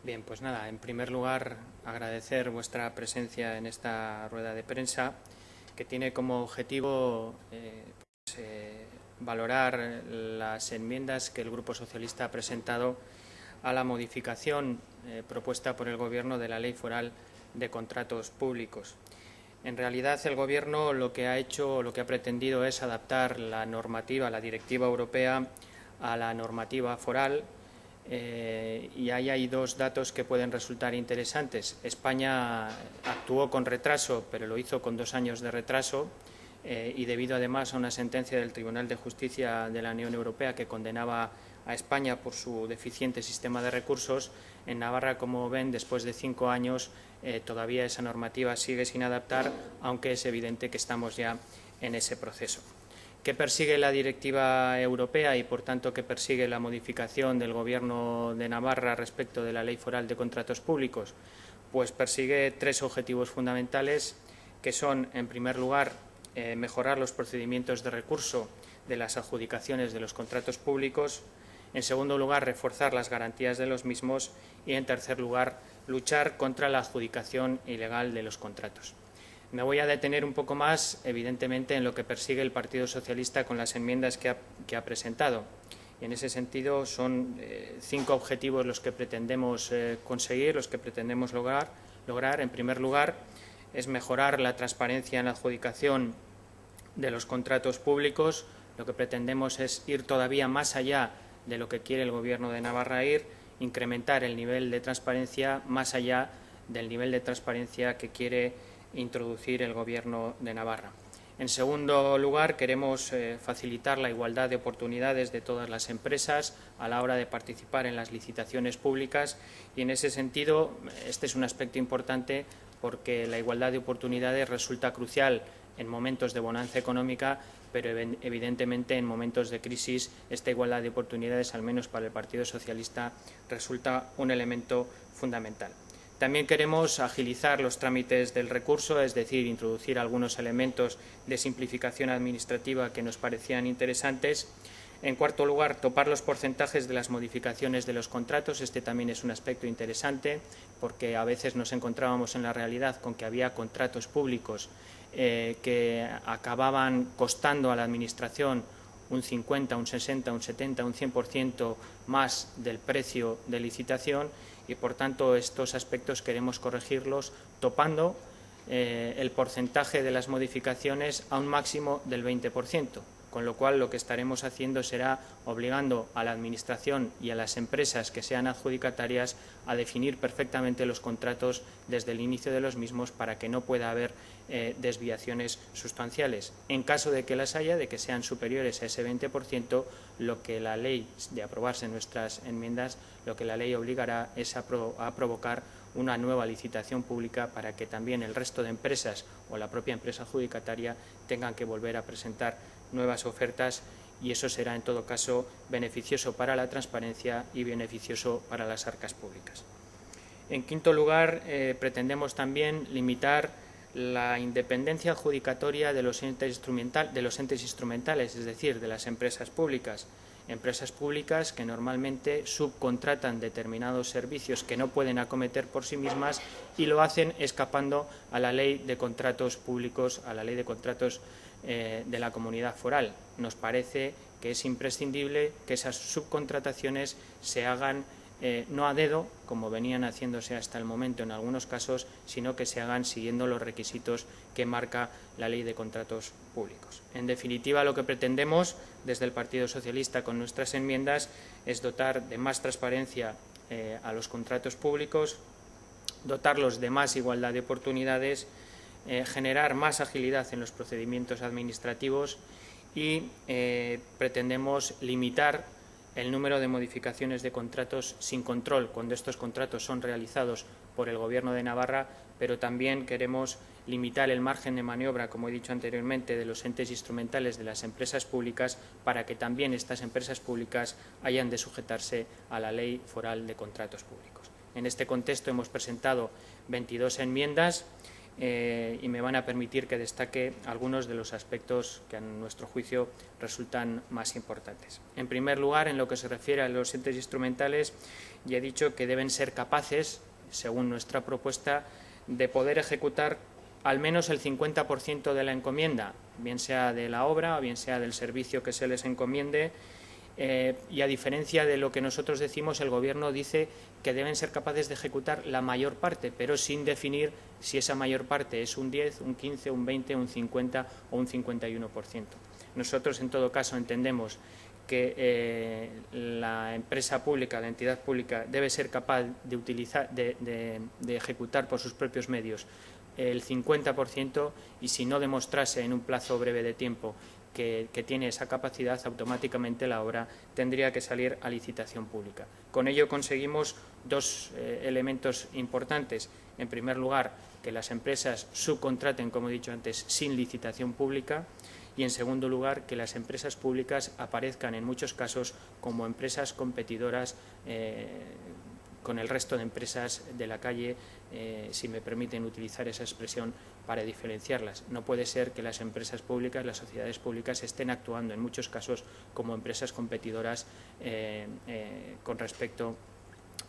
Bien, pues nada, en primer lugar agradecer vuestra presencia en esta rueda de prensa que tiene como objetivo valorar las enmiendas que el Grupo Socialista ha presentado a la modificación propuesta por el Gobierno de la Ley Foral de Contratos Públicos. En realidad, el Gobierno lo que ha hecho, lo que ha pretendido es adaptar la normativa, la directiva europea, a la normativa foral. Y ahí hay dos datos que pueden resultar interesantes. España actuó con retraso, pero lo hizo con 2 años de retraso y debido además a una sentencia del Tribunal de Justicia de la Unión Europea que condenaba a España por su deficiente sistema de recursos. En Navarra, como ven, después de 5 años todavía esa normativa sigue sin adaptar, aunque es evidente que estamos ya en ese proceso. ¿Qué persigue la directiva europea y, por tanto, qué persigue la modificación del Gobierno de Navarra respecto de la Ley Foral de Contratos Públicos? Pues persigue 3 objetivos fundamentales, que son, en primer lugar, mejorar los procedimientos de recurso de las adjudicaciones de los contratos públicos, en segundo lugar, reforzar las garantías de los mismos y, en tercer lugar, luchar contra la adjudicación ilegal de los contratos. Me voy a detener un poco más, evidentemente, en lo que persigue el Partido Socialista con las enmiendas que ha presentado. Y en ese sentido son 5 objetivos los que pretendemos conseguir, los que pretendemos lograr. En primer lugar, es mejorar la transparencia en la adjudicación de los contratos públicos. Lo que pretendemos es ir todavía más allá de lo que quiere el Gobierno de Navarra incrementar el nivel de transparencia más allá del nivel de transparencia que quiere introducir el Gobierno de Navarra. En segundo lugar, queremos facilitar la igualdad de oportunidades de todas las empresas a la hora de participar en las licitaciones públicas y, en ese sentido, este es un aspecto importante porque la igualdad de oportunidades resulta crucial en momentos de bonanza económica, pero evidentemente en momentos de crisis esta igualdad de oportunidades, al menos para el Partido Socialista, resulta un elemento fundamental. También queremos agilizar los trámites del recurso, es decir, introducir algunos elementos de simplificación administrativa que nos parecían interesantes. En cuarto lugar, topar los porcentajes de las modificaciones de los contratos. Este también es un aspecto interesante porque a veces nos encontrábamos en la realidad con que había contratos públicos que acababan costando a la Administración un 50, un 60, un 70, un 100% más del precio de licitación y, por tanto, estos aspectos queremos corregirlos topando el porcentaje de las modificaciones a un máximo del 20%, con lo cual lo que estaremos haciendo será obligando a la Administración y a las empresas que sean adjudicatarias a definir perfectamente los contratos desde el inicio de los mismos para que no pueda haber desviaciones sustanciales. En caso de que las haya, de que sean superiores a ese 20%, lo que la ley, de aprobarse nuestras enmiendas, lo que la ley obligará es a provocar una nueva licitación pública para que también el resto de empresas o la propia empresa adjudicataria tengan que volver a presentar nuevas ofertas y eso será, en todo caso, beneficioso para la transparencia y beneficioso para las arcas públicas. En quinto lugar, pretendemos también limitar la independencia adjudicatoria de los entes instrumentales, es decir, de las empresas públicas que normalmente subcontratan determinados servicios que no pueden acometer por sí mismas y lo hacen escapando a la ley de contratos públicos, a la ley de contratos de la comunidad foral. Nos parece que es imprescindible que esas subcontrataciones se hagan no a dedo, como venían haciéndose hasta el momento en algunos casos, sino que se hagan siguiendo los requisitos que marca la Ley de Contratos Públicos. En definitiva, lo que pretendemos desde el Partido Socialista con nuestras enmiendas es dotar de más transparencia a los contratos públicos, dotarlos de más igualdad de oportunidades, generar más agilidad en los procedimientos administrativos y pretendemos limitar el número de modificaciones de contratos sin control cuando estos contratos son realizados por el Gobierno de Navarra, pero también queremos limitar el margen de maniobra, como he dicho anteriormente, de los entes instrumentales de las empresas públicas para que también estas empresas públicas hayan de sujetarse a la Ley Foral de Contratos Públicos. En este contexto hemos presentado 22 enmiendas y me van a permitir que destaque algunos de los aspectos que a nuestro juicio resultan más importantes. En primer lugar, en lo que se refiere a los entes instrumentales, ya he dicho que deben ser capaces, según nuestra propuesta, de poder ejecutar al menos el 50% de la encomienda, bien sea de la obra o bien sea del servicio que se les encomiende, y a diferencia de lo que nosotros decimos, el Gobierno dice que deben ser capaces de ejecutar la mayor parte, pero sin definir si esa mayor parte es un 10, un 15, un 20, un 50 o un 51%. Nosotros, en todo caso, entendemos que la empresa pública, la entidad pública, debe ser capaz de ejecutar por sus propios medios el 50%, y si no demostrase en un plazo breve de tiempo que tiene esa capacidad, automáticamente la obra tendría que salir a licitación pública. Con ello conseguimos dos elementos importantes. En primer lugar, que las empresas subcontraten, como he dicho antes, sin licitación pública, y en segundo lugar, que las empresas públicas aparezcan en muchos casos como empresas competidoras con el resto de empresas de la calle, si me permiten utilizar esa expresión, para diferenciarlas. No puede ser que las empresas públicas, las sociedades públicas, estén actuando en muchos casos como empresas competidoras con respecto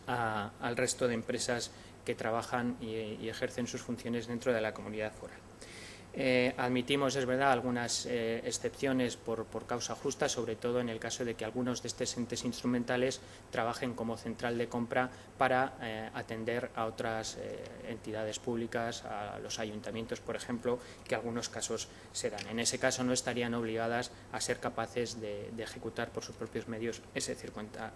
al resto de empresas que trabajan y ejercen sus funciones dentro de la comunidad foral. Admitimos, es verdad, algunas excepciones por causa justa, sobre todo en el caso de que algunos de estos entes instrumentales trabajen como central de compra para atender a otras entidades públicas, a los ayuntamientos, por ejemplo, que en algunos casos se dan. En ese caso no estarían obligadas a ser capaces de ejecutar por sus propios medios ese 50%.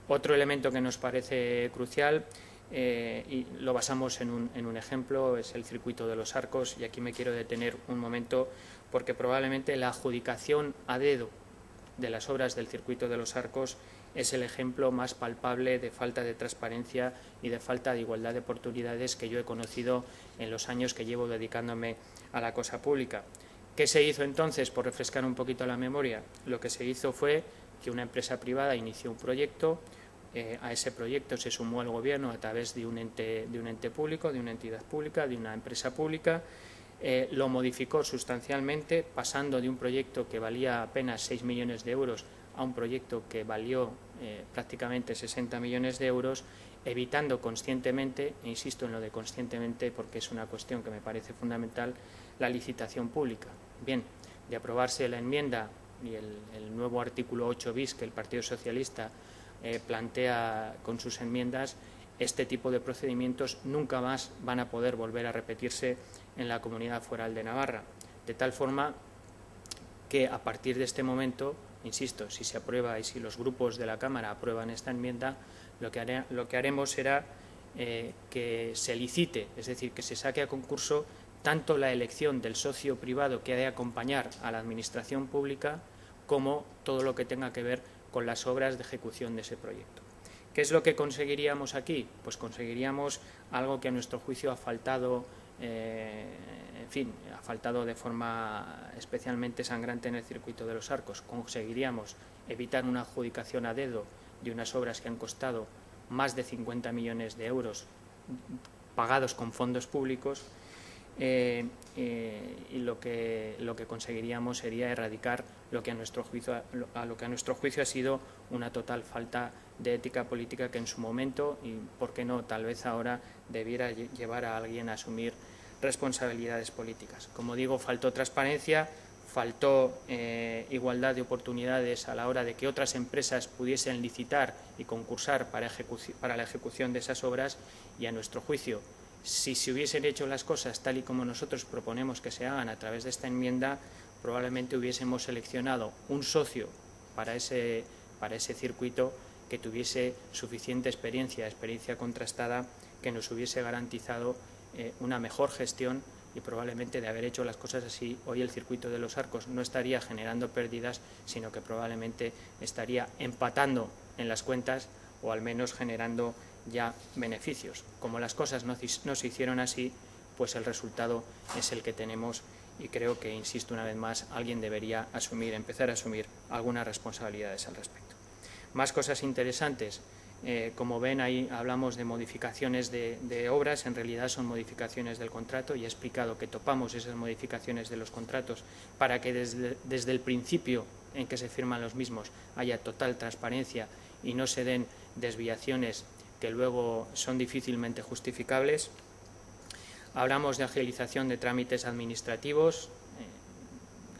Otro elemento que nos parece crucial, y lo basamos en un ejemplo, es el circuito de los Arcos, y aquí me quiero detener un momento porque probablemente la adjudicación a dedo de las obras del circuito de los Arcos es el ejemplo más palpable de falta de transparencia y de falta de igualdad de oportunidades que yo he conocido en los años que llevo dedicándome a la cosa pública. ¿Qué se hizo entonces? Por refrescar un poquito la memoria, lo que se hizo fue que una empresa privada inició un proyecto. A ese proyecto se sumó el Gobierno a través de un ente público, de una entidad pública, de una empresa pública. Lo modificó sustancialmente, pasando de un proyecto que valía apenas 6 millones de euros a un proyecto que valió prácticamente 60 millones de euros, evitando conscientemente, e insisto en lo de conscientemente porque es una cuestión que me parece fundamental, la licitación pública. Bien, de aprobarse la enmienda y el nuevo artículo 8 bis que el Partido Socialista plantea con sus enmiendas, este tipo de procedimientos nunca más van a poder volver a repetirse en la Comunidad Foral de Navarra, de tal forma que a partir de este momento, insisto, si se aprueba y si los grupos de la Cámara aprueban esta enmienda, lo que haremos será que se licite, es decir, que se saque a concurso tanto la elección del socio privado que ha de acompañar a la Administración pública como todo lo que tenga que ver con las obras de ejecución de ese proyecto. ¿Qué es lo que conseguiríamos aquí? Pues conseguiríamos algo que a nuestro juicio ha faltado, ha faltado de forma especialmente sangrante en el circuito de los Arcos. Conseguiríamos evitar una adjudicación a dedo de unas obras que han costado más de 50 millones de euros pagados con fondos públicos, y lo que conseguiríamos sería erradicar lo que a nuestro juicio ha sido una total falta de ética política que en su momento, y por qué no, tal vez ahora, debiera llevar a alguien a asumir responsabilidades políticas. Como digo, faltó transparencia, faltó igualdad de oportunidades a la hora de que otras empresas pudiesen licitar y concursar para la ejecución de esas obras, y a nuestro juicio, si se hubiesen hecho las cosas tal y como nosotros proponemos que se hagan a través de esta enmienda, probablemente hubiésemos seleccionado un socio para ese circuito que tuviese suficiente experiencia contrastada, que nos hubiese garantizado una mejor gestión, y probablemente, de haber hecho las cosas así, hoy el circuito de los Arcos no estaría generando pérdidas, sino que probablemente estaría empatando en las cuentas o al menos generando ya beneficios. Como las cosas no se hicieron así, pues el resultado es el que tenemos, y creo que, insisto una vez más, alguien debería empezar a asumir algunas responsabilidades al respecto. Más cosas interesantes. Como ven, ahí hablamos de modificaciones de obras, en realidad son modificaciones del contrato, y he explicado que topamos esas modificaciones de los contratos para que desde el principio en que se firman los mismos haya total transparencia y no se den desviaciones que luego son difícilmente justificables. Hablamos de agilización de trámites administrativos.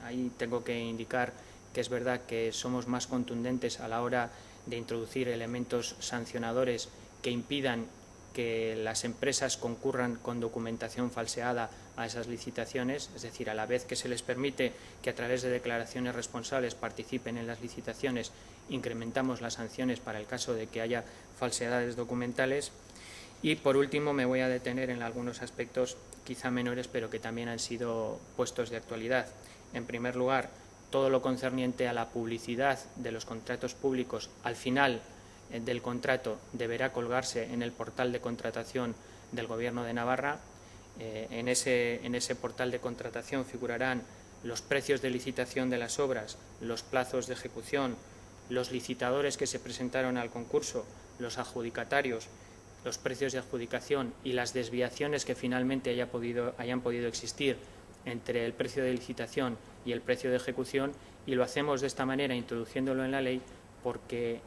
Ahí tengo que indicar que es verdad que somos más contundentes a la hora de introducir elementos sancionadores que impidan que las empresas concurran con documentación falseada a esas licitaciones, es decir, a la vez que se les permite que a través de declaraciones responsables participen en las licitaciones, incrementamos las sanciones para el caso de que haya falsedades documentales. Y, por último, me voy a detener en algunos aspectos quizá menores, pero que también han sido puestos de actualidad. En primer lugar, todo lo concerniente a la publicidad de los contratos públicos al final del contrato deberá colgarse en el portal de contratación del Gobierno de Navarra. En ese portal de contratación figurarán los precios de licitación de las obras, los plazos de ejecución, los licitadores que se presentaron al concurso, los adjudicatarios, los precios de adjudicación y las desviaciones que finalmente hayan podido existir entre el precio de licitación y el precio de ejecución, y lo hacemos de esta manera, introduciéndolo en la ley, porque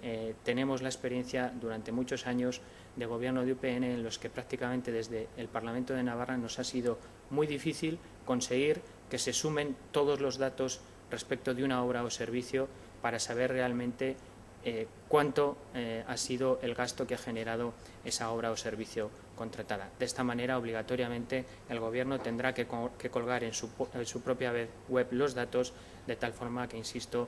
tenemos la experiencia durante muchos años de gobierno de UPN en los que prácticamente desde el Parlamento de Navarra nos ha sido muy difícil conseguir que se sumen todos los datos respecto de una obra o servicio para saber realmente cuánto ha sido el gasto que ha generado esa obra o servicio contratada. De esta manera, obligatoriamente, el Gobierno tendrá que colgar en su propia web los datos, de tal forma que, insisto,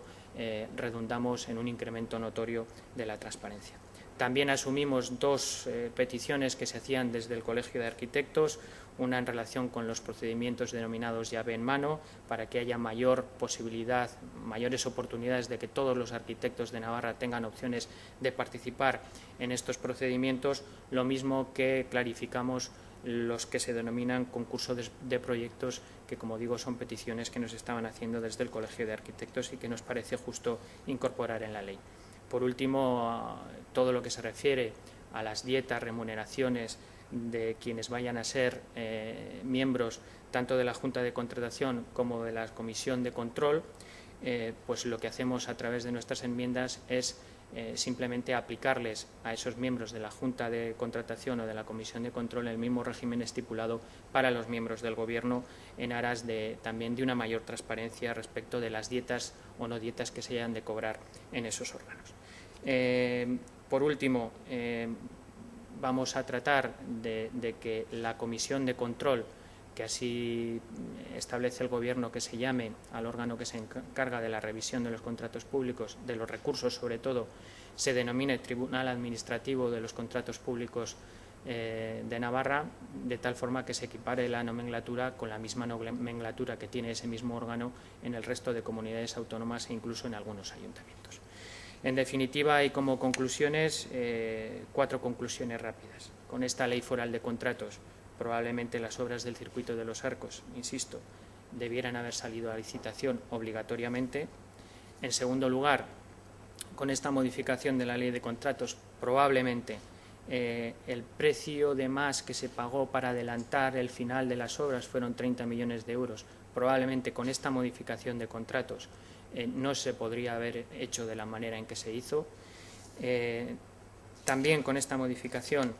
redundamos en un incremento notorio de la transparencia. También asumimos dos peticiones que se hacían desde el Colegio de Arquitectos, una en relación con los procedimientos denominados llave en mano, para que haya mayor posibilidad, mayores oportunidades de que todos los arquitectos de Navarra tengan opciones de participar en estos procedimientos, lo mismo que clarificamos los que se denominan concursos de proyectos, que, como digo, son peticiones que nos estaban haciendo desde el Colegio de Arquitectos y que nos parece justo incorporar en la ley. Por último, todo lo que se refiere a las dietas, remuneraciones de quienes vayan a ser miembros tanto de la Junta de Contratación como de la Comisión de Control, pues lo que hacemos a través de nuestras enmiendas es simplemente aplicarles a esos miembros de la Junta de Contratación o de la Comisión de Control el mismo régimen estipulado para los miembros del Gobierno, en aras también de una mayor transparencia respecto de las dietas o no dietas que se hayan de cobrar en esos órganos. Por último, vamos a tratar de que la Comisión de Control, que así establece el Gobierno que se llame al órgano que se encarga de la revisión de los contratos públicos, de los recursos sobre todo, se denomine Tribunal Administrativo de los Contratos Públicos de Navarra, de tal forma que se equipare la nomenclatura con la misma nomenclatura que tiene ese mismo órgano en el resto de comunidades autónomas e incluso en algunos ayuntamientos. En definitiva, y como conclusiones, 4 conclusiones rápidas. Con esta Ley Foral de Contratos, probablemente las obras del Circuito de los Arcos, insisto, debieran haber salido a licitación obligatoriamente. En segundo lugar, con esta modificación de la Ley de Contratos, probablemente el precio de más que se pagó para adelantar el final de las obras fueron 30 millones de euros. Probablemente con esta modificación de contratos no se podría haber hecho de la manera en que se hizo. También con esta modificación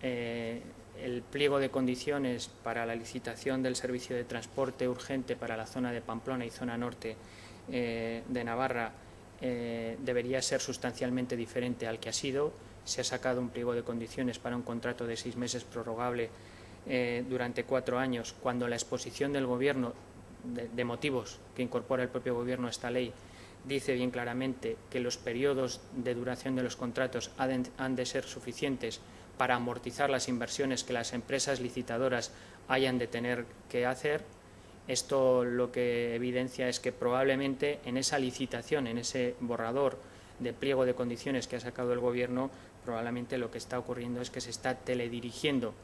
el pliego de condiciones para la licitación del servicio de transporte urgente para la zona de Pamplona y zona norte de Navarra debería ser sustancialmente diferente al que ha sido. Se ha sacado un pliego de condiciones para un contrato de 6 meses prorrogable durante 4 años, cuando la exposición del Gobierno de motivos que incorpora el propio Gobierno a esta ley dice bien claramente que los periodos de duración de los contratos han de ser suficientes para amortizar las inversiones que las empresas licitadoras hayan de tener que hacer. Esto lo que evidencia es que probablemente en esa licitación, en ese borrador de pliego de condiciones que ha sacado el Gobierno, probablemente lo que está ocurriendo es que se está teledirigiendo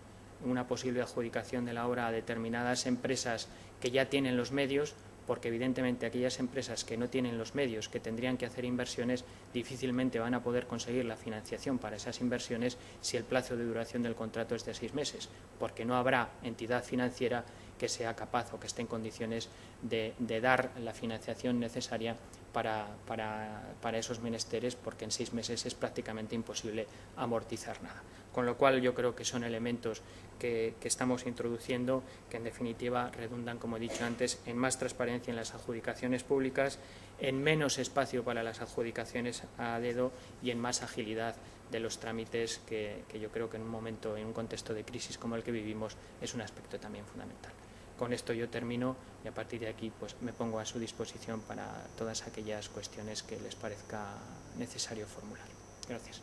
una posible adjudicación de la obra a determinadas empresas que ya tienen los medios, porque evidentemente aquellas empresas que no tienen los medios, que tendrían que hacer inversiones, difícilmente van a poder conseguir la financiación para esas inversiones si el plazo de duración del contrato es de 6 meses, porque no habrá entidad financiera que sea capaz o que esté en condiciones de dar la financiación necesaria para esos menesteres, porque en 6 meses es prácticamente imposible amortizar nada. Con lo cual yo creo que son elementos que estamos introduciendo que en definitiva redundan, como he dicho antes, en más transparencia en las adjudicaciones públicas, en menos espacio para las adjudicaciones a dedo y en más agilidad de los trámites que yo creo que en un momento, en un contexto de crisis como el que vivimos, es un aspecto también fundamental. Con esto yo termino y a partir de aquí pues me pongo a su disposición para todas aquellas cuestiones que les parezca necesario formular. Gracias.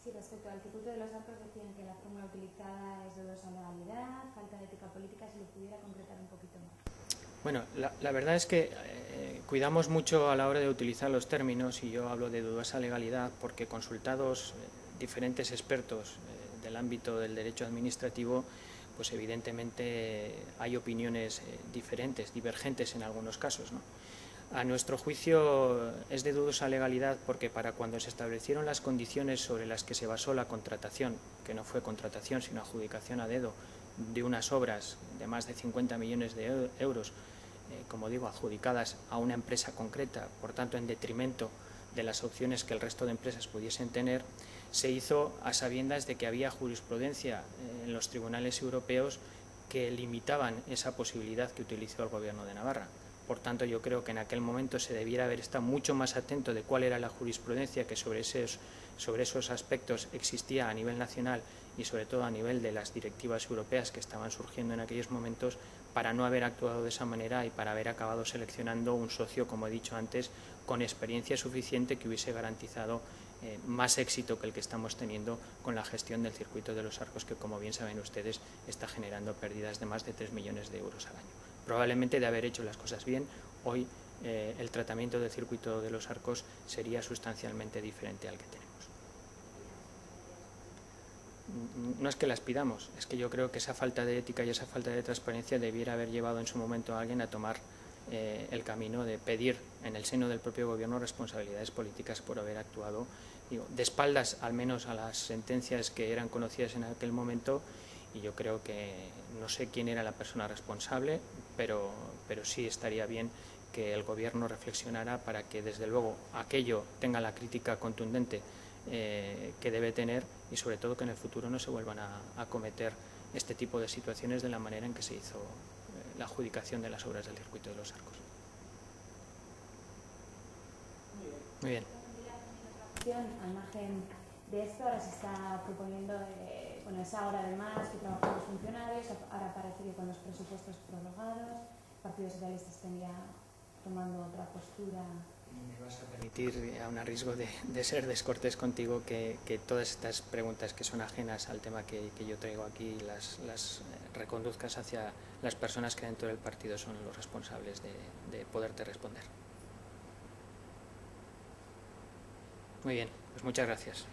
Sí, respecto al circuito de los arcos decían que la fórmula utilizada es de dudosa legalidad, falta de ética política, si lo pudiera concretar un poquito más. Bueno, la verdad es que cuidamos mucho a la hora de utilizar los términos y yo hablo de dudosa legalidad porque consultados diferentes expertos del ámbito del derecho administrativo, pues evidentemente hay opiniones diferentes, divergentes en algunos casos, ¿no? A nuestro juicio es de dudosa legalidad porque para cuando se establecieron las condiciones sobre las que se basó la contratación, que no fue contratación sino adjudicación a dedo de unas obras de más de 50 millones de euros, como digo, adjudicadas a una empresa concreta, por tanto en detrimento de las opciones que el resto de empresas pudiesen tener, se hizo a sabiendas de que había jurisprudencia en los tribunales europeos que limitaban esa posibilidad que utilizó el Gobierno de Navarra. Por tanto, yo creo que en aquel momento se debiera haber estado mucho más atento de cuál era la jurisprudencia que sobre esos aspectos existía a nivel nacional y sobre todo a nivel de las directivas europeas que estaban surgiendo en aquellos momentos, para no haber actuado de esa manera y para haber acabado seleccionando un socio, como he dicho antes, con experiencia suficiente que hubiese garantizado más éxito que el que estamos teniendo con la gestión del circuito de los arcos, que como bien saben ustedes está generando pérdidas de más de 3 millones de euros al año. Probablemente de haber hecho las cosas bien, hoy el tratamiento del circuito de los arcos sería sustancialmente diferente al que tenemos. No es que las pidamos, es que yo creo que esa falta de ética y esa falta de transparencia debiera haber llevado en su momento a alguien a tomar el camino de pedir en el seno del propio Gobierno responsabilidades políticas por haber actuado, digo, de espaldas al menos a las sentencias que eran conocidas en aquel momento, y yo creo que no sé quién era la persona responsable, pero sí estaría bien que el Gobierno reflexionara para que desde luego aquello tenga la crítica contundente que debe tener y sobre todo que en el futuro no se vuelvan a cometer este tipo de situaciones de la manera en que se hizo la adjudicación de las obras del circuito de los arcos. Muy bien. Al margen de esto, ahora se está proponiendo esa hora de más que trabajan los funcionarios, ahora parece que con los presupuestos prorrogados, el Partido Socialista estaría tomando otra postura. Me vas a permitir, aun a riesgo de ser descortés contigo, que todas estas preguntas que son ajenas al tema que yo traigo aquí las reconduzcas hacia las personas que dentro del partido son los responsables de poderte responder. Muy bien, pues muchas gracias.